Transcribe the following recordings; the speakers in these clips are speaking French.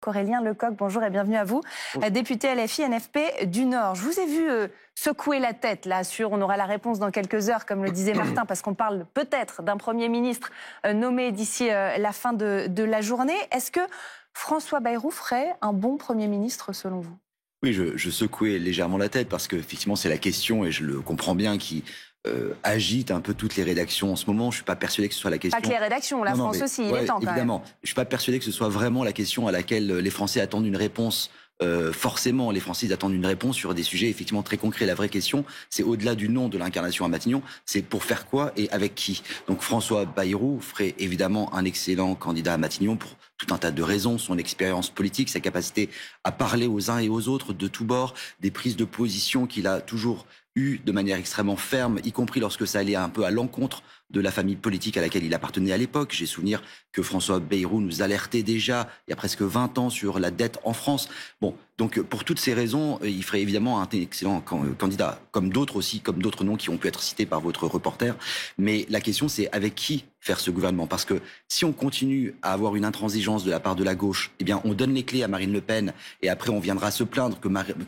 Aurélien Lecoq, bonjour et bienvenue à vous. Député LFI NFP du Nord. Je vous ai vu secouer la tête là sur, on aura la réponse dans quelques heures, comme le disait Martin, parce qu'on parle peut-être d'un Premier ministre nommé d'ici la fin de la journée. Est-ce que François Bayrou ferait un bon Premier ministre selon vous ? Oui, je secouais légèrement la tête parce qu'effectivement c'est la question, et je le comprends bien, qui agite un peu toutes les rédactions en ce moment. Je suis pas persuadé que ce soit la question. Pas que les rédactions, la France aussi, il est temps quand évidemment. même. Je suis pas persuadé que ce soit vraiment la question à laquelle les Français attendent une réponse. Forcément, les Français attendent une réponse sur des sujets effectivement très concrets. La vraie question, c'est au-delà du nom de l'incarnation à Matignon, c'est pour faire quoi et avec qui. Donc François Bayrou ferait évidemment un excellent candidat à Matignon pour tout un tas de raisons, son expérience politique, sa capacité à parler aux uns et aux autres de tous bords, des prises de position qu'il a toujours eues de manière extrêmement ferme, y compris lorsque ça allait un peu à l'encontre de la famille politique à laquelle il appartenait à l'époque. J'ai souvenir que François Bayrou nous alertait déjà il y a presque 20 ans sur la dette en France. Bon, donc pour toutes ces raisons, il ferait évidemment un excellent candidat, comme d'autres aussi, comme d'autres noms qui ont pu être cités par votre reporter. Mais la question, c'est avec qui faire ce gouvernement ? Parce que si on continue à avoir une intransigeance de la part de la gauche, eh bien on donne les clés à Marine Le Pen et après on viendra se plaindre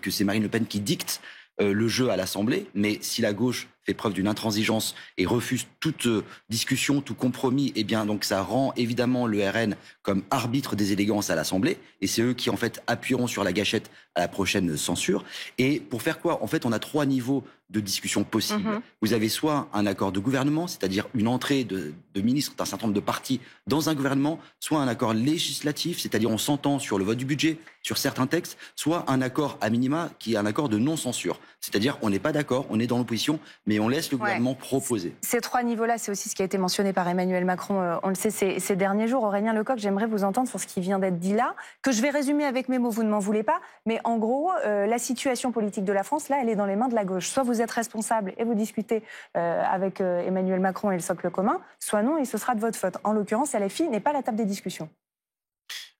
que c'est Marine Le Pen qui dicte le jeu à l'Assemblée. Mais si la gauche fait preuve d'une intransigeance et refuse toute discussion, tout compromis, eh bien donc ça rend évidemment le RN comme arbitre des élégances à l'Assemblée, et c'est eux qui en fait appuieront sur la gâchette à la prochaine censure. Et pour faire quoi ? En fait, on a 3 niveaux de discussion possibles. Vous avez soit un accord de gouvernement, c'est-à-dire une entrée de ministres d'un certain nombre de partis dans un gouvernement, soit un accord législatif, c'est-à-dire on s'entend sur le vote du budget, sur certains textes, soit un accord à minima qui est un accord de non-censure. C'est-à-dire on n'est pas d'accord, on est dans l'opposition, mais on laisse le gouvernement proposer. Ces 3 niveaux-là, c'est aussi ce qui a été mentionné par Emmanuel Macron, on le sait, ces derniers jours. Aurélien Lecoq, j'aimerais vous entendre sur ce qui vient d'être dit là, que je vais résumer avec mes mots, vous ne m'en voulez pas, mais en gros, la situation politique de la France, là, elle est dans les mains de la gauche. Soit vous êtes responsable et vous discutez avec Emmanuel Macron et le socle commun, soit non, et ce sera de votre faute. En l'occurrence, LFI n'est pas à la table des discussions.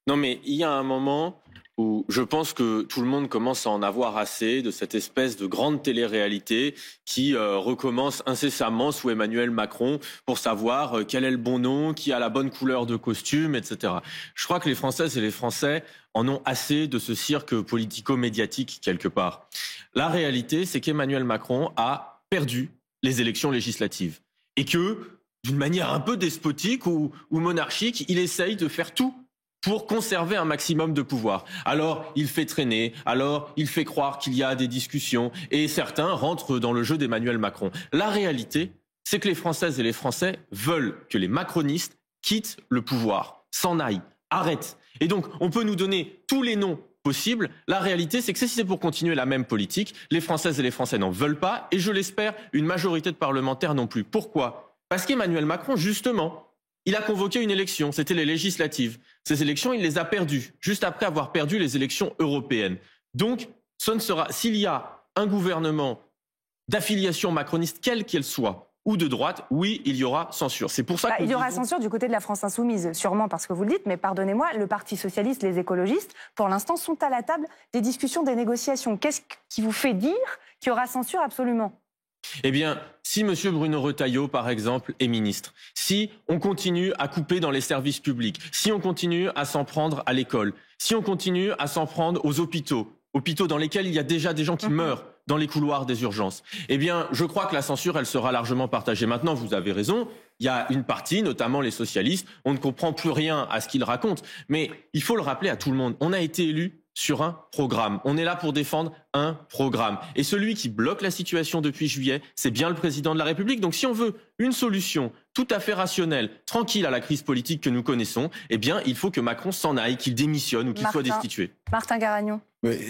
Non, mais il y a un moment où je pense que tout le monde commence à en avoir assez de cette espèce de grande télé-réalité qui recommence incessamment sous Emmanuel Macron pour savoir quel est le bon nom, qui a la bonne couleur de costume, etc. Je crois que les Françaises et les Français en ont assez de ce cirque politico-médiatique quelque part. La réalité, c'est qu'Emmanuel Macron a perdu les élections législatives et que, d'une manière un peu despotique ou monarchique, il essaye de faire tout pour conserver un maximum de pouvoir. Alors, il fait traîner, alors il fait croire qu'il y a des discussions, et certains rentrent dans le jeu d'Emmanuel Macron. La réalité, c'est que les Françaises et les Français veulent que les macronistes quittent le pouvoir, s'en aillent, arrêtent. Et donc, on peut nous donner tous les noms possibles. La réalité, c'est que si c'est pour continuer la même politique, les Françaises et les Français n'en veulent pas, et je l'espère, une majorité de parlementaires non plus. Pourquoi ? Parce qu'Emmanuel Macron, justement, il a convoqué une élection, c'était les législatives. Ces élections, il les a perdues, juste après avoir perdu les élections européennes. Donc, ce ne sera, s'il y a un gouvernement d'affiliation macroniste, quelle qu'elle soit, ou de droite, oui, il y aura censure. C'est pour ça que il y aura censure du côté de la France insoumise, sûrement parce que vous le dites, mais pardonnez-moi, le Parti socialiste, les écologistes, pour l'instant, sont à la table des discussions, des négociations. Qu'est-ce qui vous fait dire qu'il y aura censure absolument ? Eh bien, si M. Bruno Retailleau, par exemple, est ministre, si on continue à couper dans les services publics, si on continue à s'en prendre à l'école, si on continue à s'en prendre aux hôpitaux dans lesquels il y a déjà des gens qui meurent dans les couloirs des urgences, eh bien, je crois que la censure, elle sera largement partagée. Maintenant, vous avez raison, il y a une partie, notamment les socialistes, on ne comprend plus rien à ce qu'ils racontent, mais il faut le rappeler à tout le monde, on a été élus sur un programme. On est là pour défendre un programme. Et celui qui bloque la situation depuis juillet, c'est bien le président de la République. Donc si on veut une solution tout à fait rationnelle, tranquille à la crise politique que nous connaissons, eh bien, il faut que Macron s'en aille, qu'il démissionne ou qu'il soit destitué. Martin Garagnon.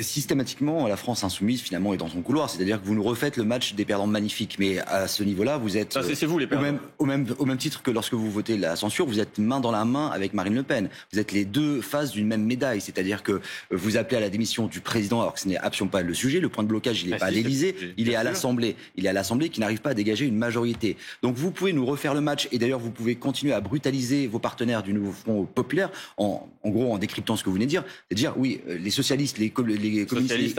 Systématiquement, la France insoumise, finalement, est dans son couloir. C'est-à-dire que vous nous refaites le match des perdants magnifiques. Mais à ce niveau-là, vous êtes... c'est vous les perdants. Au même titre que lorsque vous votez la censure, vous êtes main dans la main avec Marine Le Pen. Vous êtes les deux faces d'une même médaille. C'est-à-dire que vous appelez à la démission du président, alors que ce n'est absolument pas le sujet. Le point de blocage, il n'est pas à l'Élysée, il est à l'Assemblée. Il est à l'Assemblée qui n'arrive pas à dégager une majorité. Donc vous pouvez nous refaire le match. Et d'ailleurs, vous pouvez continuer à brutaliser vos partenaires du Nouveau Front Populaire, en gros, en décryptant ce que vous venez de dire. C'est-à-dire, oui, les socialistes, les communistes, communistes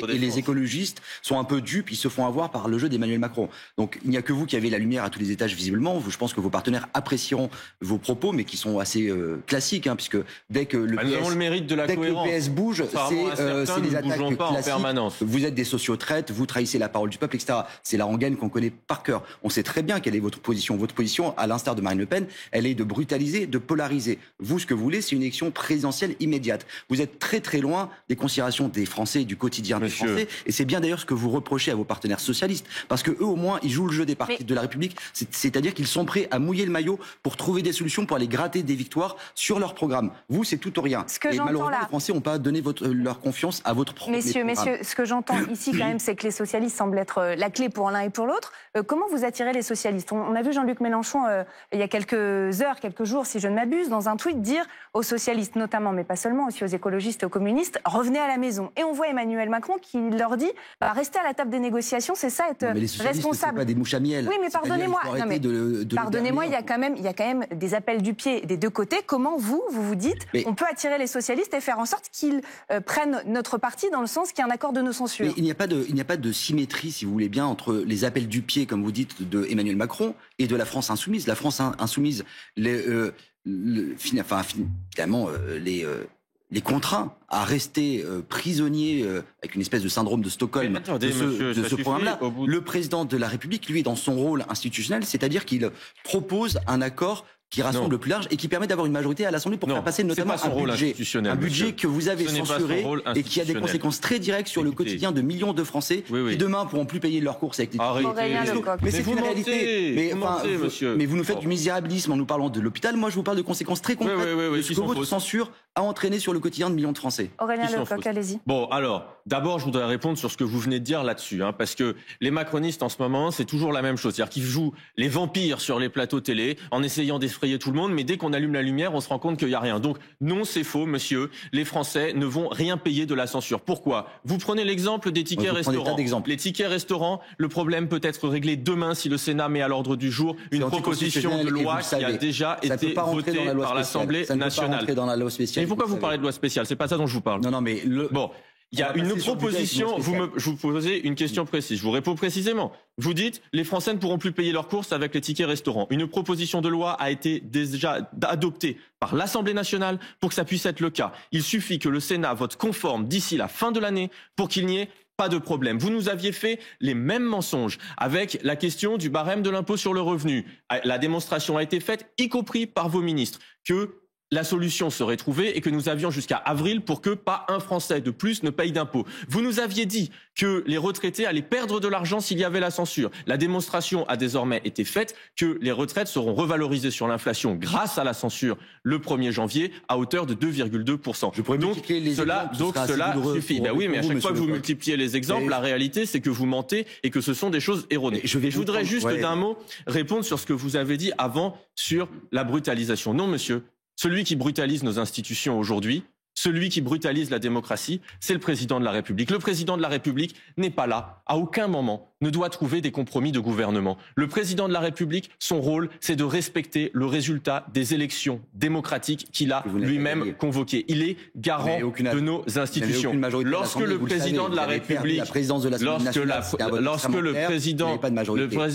et les écologistes sont un peu dupes, ils se font avoir par le jeu d'Emmanuel Macron. Donc il n'y a que vous qui avez la lumière à tous les étages visiblement. Je pense que vos partenaires apprécieront vos propos, mais qui sont assez classiques, puisque dès que le nous avons le mérite de la cohérence. PS bouge, c'est des attaques pas classiques. En permanence. Vous êtes des sociotraites, vous trahissez la parole du peuple, etc. C'est la rengaine qu'on connaît par cœur. On sait très bien quelle est votre position. Votre position, à l'instar de Marine Le Pen, elle est de brutaliser, de polariser. Vous, ce que vous voulez, c'est une élection présidentielle immédiate. Vous êtes très très loin des considérations des Français, du quotidien des Français. Et c'est bien d'ailleurs ce que vous reprochez à vos partenaires socialistes. Parce que eux, au moins, ils jouent le jeu des partis de la République. C'est-à-dire qu'ils sont prêts à mouiller le maillot pour trouver des solutions, pour aller gratter des victoires sur leur programme. Vous, c'est tout ou rien. Et malheureusement, les Français n'ont pas donné leur confiance à votre programme. Messieurs, ce que j'entends ici quand même, c'est que les socialistes semblent être la clé pour l'un et pour l'autre. Comment vous attirez les socialistes ? On a vu Jean-Luc Mélenchon, il y a quelques heures, quelques jours, si je ne m'abuse, dans un tweet dire aux socialistes notamment, mais pas seulement, aussi aux écologistes et aux communistes, revenez à la maison. Et on voit Emmanuel Macron qui leur dit, restez à la table des négociations, c'est ça être responsable. C'est pas des mouches à miel. Oui, mais pardonnez-moi. Pardonnez-moi, il y a quand même des appels du pied des deux côtés. Comment vous dites, on peut attirer les socialistes et faire en sorte qu'ils prennent notre parti dans le sens qu'il y a un accord de non-censure. Mais il n'y a pas de symétrie, si vous voulez bien, entre les appels du pied, comme vous dites, de Emmanuel Macron et de la France insoumise. La France insoumise, finalement, les contraint à rester prisonniers avec une espèce de syndrome de Stockholm de ce programme-là. Le président de la République, lui, est dans son rôle institutionnel, c'est-à-dire qu'il propose un accord qui rassemble le plus large et qui permet d'avoir une majorité à l'Assemblée pour faire passer notamment un budget que vous avez censuré et qui a des conséquences très directes sur le quotidien de millions de Français qui demain pourront plus payer leurs courses avec les Mais c'est une réalité. Mais vous nous faites du misérabilisme en nous parlant de l'hôpital. Moi, je vous parle de conséquences très concrètes de ce que votre censure a entraîné sur le quotidien de millions de Français. Aurélien Lecoq, allez-y. Bon, alors, d'abord, je voudrais répondre sur ce que vous venez de dire là-dessus, parce que les macronistes, en ce moment, c'est toujours la même chose. C'est-à-dire qu'ils jouent les vampires sur les plateaux télé en essayant d'effrayer tout le monde, mais dès qu'on allume la lumière, on se rend compte qu'il n'y a rien. Donc, non, c'est faux, monsieur. Les Français ne vont rien payer de la censure. Pourquoi ? Vous prenez l'exemple des tickets restaurants. Les tickets restaurants, le problème peut être réglé demain si le Sénat met à l'ordre du jour une proposition de loi qui a déjà été votée par l'Assemblée nationale. Et pourquoi vous parlez de loi spéciale ? C'est pas ça dont je vous parle. Non, mais bon. Il y a une proposition, je vous posez une question précise, je vous réponds précisément. Vous dites, les Français ne pourront plus payer leurs courses avec les tickets restaurants. Une proposition de loi a été déjà adoptée par l'Assemblée nationale pour que ça puisse être le cas. Il suffit que le Sénat vote conforme d'ici la fin de l'année pour qu'il n'y ait pas de problème. Vous nous aviez fait les mêmes mensonges avec la question du barème de l'impôt sur le revenu. La démonstration a été faite, y compris par vos ministres, que la solution serait trouvée et que nous avions jusqu'à avril pour que pas un Français de plus ne paye d'impôts. Vous nous aviez dit que les retraités allaient perdre de l'argent s'il y avait la censure. La démonstration a désormais été faite que les retraites seront revalorisées sur l'inflation grâce à la censure le 1er janvier à hauteur de 2,2%. Je pourrais multiplier les exemples. Donc cela suffit. Ben oui, mais à chaque fois que vous multipliez les exemples, la réalité c'est que vous mentez et que ce sont des choses erronées. Je voudrais juste d'un mot répondre sur ce que vous avez dit avant sur la brutalisation. Non, monsieur. Celui qui brutalise nos institutions aujourd'hui, celui qui brutalise la démocratie, c'est le président de la République. Le président de la République n'est pas là, à aucun moment, ne doit trouver des compromis de gouvernement. Le président de la République, son rôle, c'est de respecter le résultat des élections démocratiques qu'il a lui-même convoquées. Il est garant de nos institutions. Lorsque le président de la République,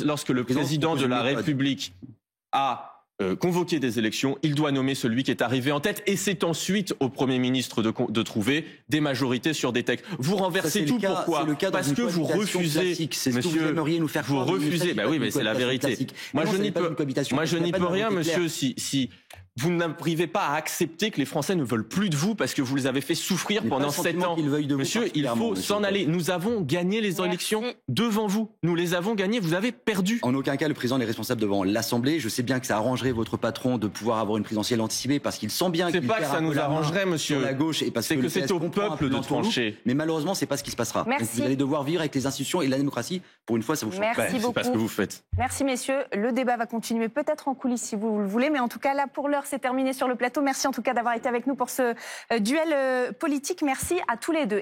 lorsque le président de la République a convoquer des élections, il doit nommer celui qui est arrivé en tête et c'est ensuite au Premier ministre de trouver des majorités sur des textes. Vous renversez tout, pourquoi ? Parce que vous refusez, monsieur, vous refusez, ben oui, mais c'est la vérité. Moi je n'y peux rien, monsieur, si vous n'arrivez pas à accepter que les Français ne veulent plus de vous parce que vous les avez fait souffrir pendant 7 ans. Monsieur, il faut s'en aller. Nous avons gagné les élections devant vous. Nous les avons gagnées, vous avez perdu. En aucun cas, le président n'est responsable devant l'Assemblée. Je sais bien que ça arrangerait votre patron de pouvoir avoir une présidentielle anticipée parce qu'il sent bien qu'il perd un peu la main. C'est pas que ça nous arrangerait, monsieur. Sur la gauche et parce que c'est au peuple de trancher. Mais malheureusement, c'est pas ce qui se passera. Donc vous allez devoir vivre avec les institutions et la démocratie. Pour une fois, ça vous change. Merci beaucoup. C'est pas ce que vous faites. Merci, messieurs. Le débat va continuer peut-être en coulisses si vous le voulez. Mais en tout cas, là, pour l'heure, c'est terminé sur le plateau. Merci en tout cas d'avoir été avec nous pour ce duel politique. Merci à tous les deux.